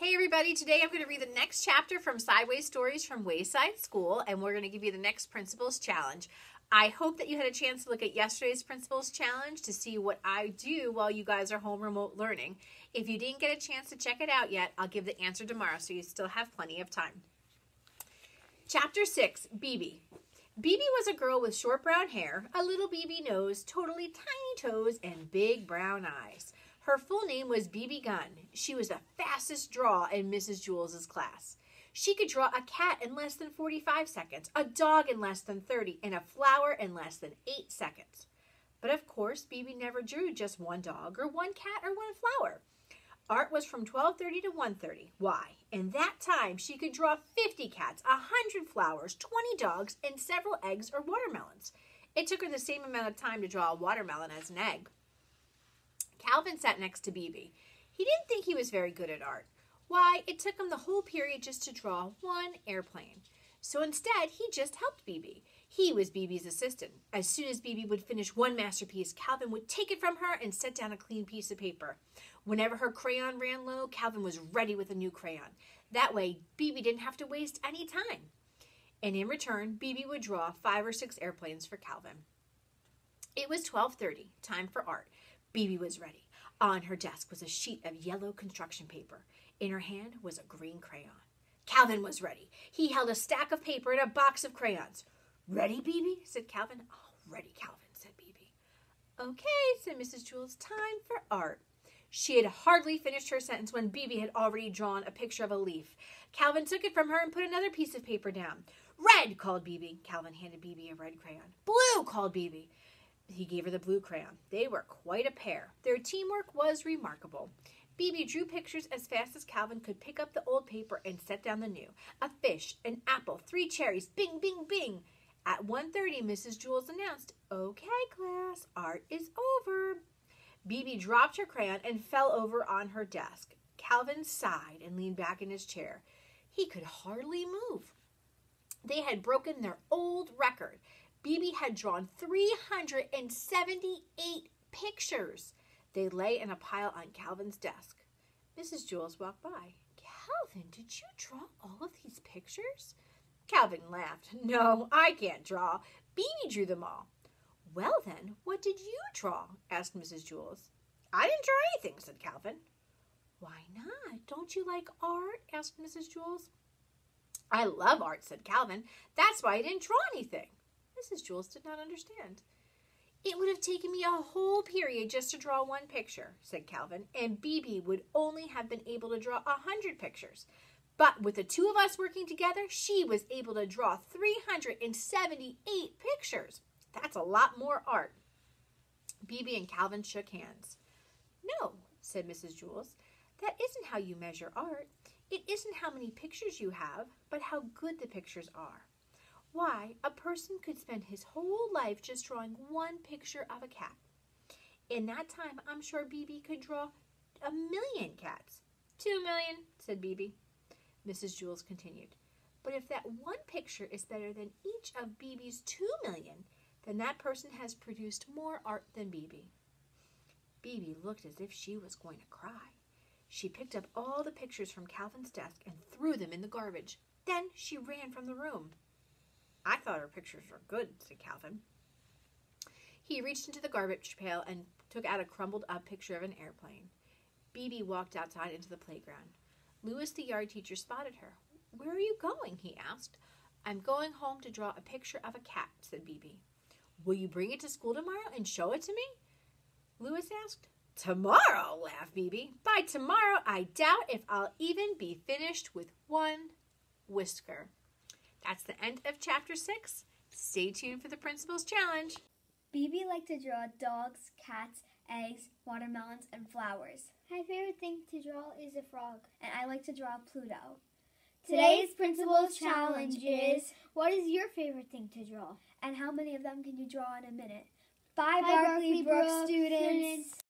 Hey everybody, today I'm going to read the next chapter from Sideways Stories from Wayside School, and we're going to give you the next Principles Challenge. I hope that you had a chance to look at yesterday's Principles Challenge to see what I do while you guys are home remote learning. If you didn't get a chance to check it out yet, I'll give the answer tomorrow, so you still have plenty of time. Chapter 6, BB. BB was a girl with short brown hair, a little BB nose, totally tiny toes, and big brown eyes. Her full name was BB Gunn. She was the fastest draw in Mrs. Jules's class. She could draw a cat in less than 45 seconds, a dog in less than 30, and a flower in less than 8 seconds. But of course, BB never drew just one dog or one cat or one flower. Art was from 12:30 to 1:30. Why? In that time, she could draw 50 cats, 100 flowers, 20 dogs, and several eggs or watermelons. It took her the same amount of time to draw a watermelon as an egg. Calvin sat next to BB. He didn't think he was very good at art. Why, it took him the whole period just to draw one airplane. So instead, he just helped BB. He was BB's assistant. As soon as BB would finish one masterpiece, Calvin would take it from her and set down a clean piece of paper. Whenever her crayon ran low, Calvin was ready with a new crayon. That way, BB didn't have to waste any time. And in return, BB would draw 5 or 6 airplanes for Calvin. It was 12:30, time for art. BB was ready. On her desk was a sheet of yellow construction paper. In her hand was a green crayon. Calvin was ready. He held a stack of paper and a box of crayons. "Ready, BB?" said Calvin. "Oh, ready, Calvin," said BB. "Okay," said Mrs. Jules, "time for art." She had hardly finished her sentence when BB had already drawn a picture of a leaf. Calvin took it from her and put another piece of paper down. "Red," called BB. Calvin handed BB a red crayon. "Blue," called BB. He gave her the blue crayon. They were quite a pair. Their teamwork was remarkable. BB drew pictures as fast as Calvin could pick up the old paper and set down the new. A fish, an apple, 3 cherries, bing, bing, bing. At 1:30, Mrs. Jules announced, "Okay, class, art is over." BB dropped her crayon and fell over on her desk. Calvin sighed and leaned back in his chair. He could hardly move. They had broken their old record. BB had drawn 378 pictures. They lay in a pile on Calvin's desk. Mrs. Jules walked by. "Calvin, did you draw all of these pictures?" Calvin laughed. "No, I can't draw. BB drew them all." "Well then, what did you draw?" asked Mrs. Jules. "I didn't draw anything," said Calvin. "Why not? Don't you like art?" asked Mrs. Jules. "I love art," said Calvin. "That's why I didn't draw anything." Mrs. Jules did not understand. "It would have taken me a whole period just to draw one picture," said Calvin, "and BB would only have been able to draw 100 pictures. But with the two of us working together, she was able to draw 378 pictures. That's a lot more art." BB and Calvin shook hands. "No," said Mrs. Jules, "that isn't how you measure art. It isn't how many pictures you have, but how good the pictures are. Why, a person could spend his whole life just drawing one picture of a cat. In that time, I'm sure BB could draw 1,000,000 cats." 2,000,000, said BB. Mrs. Jules continued, "But if that one picture is better than each of BB's 2,000,000, then that person has produced more art than BB. BB looked as if she was going to cry. She picked up all the pictures from Calvin's desk and threw them in the garbage. Then she ran from the room. "I thought her pictures were good," said Calvin. He reached into the garbage pail and took out a crumbled up picture of an airplane. BB walked outside into the playground. Louis, the yard teacher, spotted her. "Where are you going?" he asked. "I'm going home to draw a picture of a cat," said BB. "Will you bring it to school tomorrow and show it to me?" Louis asked. "Tomorrow?" laughed BB. "By tomorrow, I doubt if I'll even be finished with one whisker." That's the end of Chapter 6. Stay tuned for the Principles Challenge. BB liked to draw dogs, cats, eggs, watermelons, and flowers. My favorite thing to draw is a frog, and I like to draw Pluto. Today's Principles Challenge is, what is your favorite thing to draw? And how many of them can you draw in a minute? Bye, Berkeley Brook students!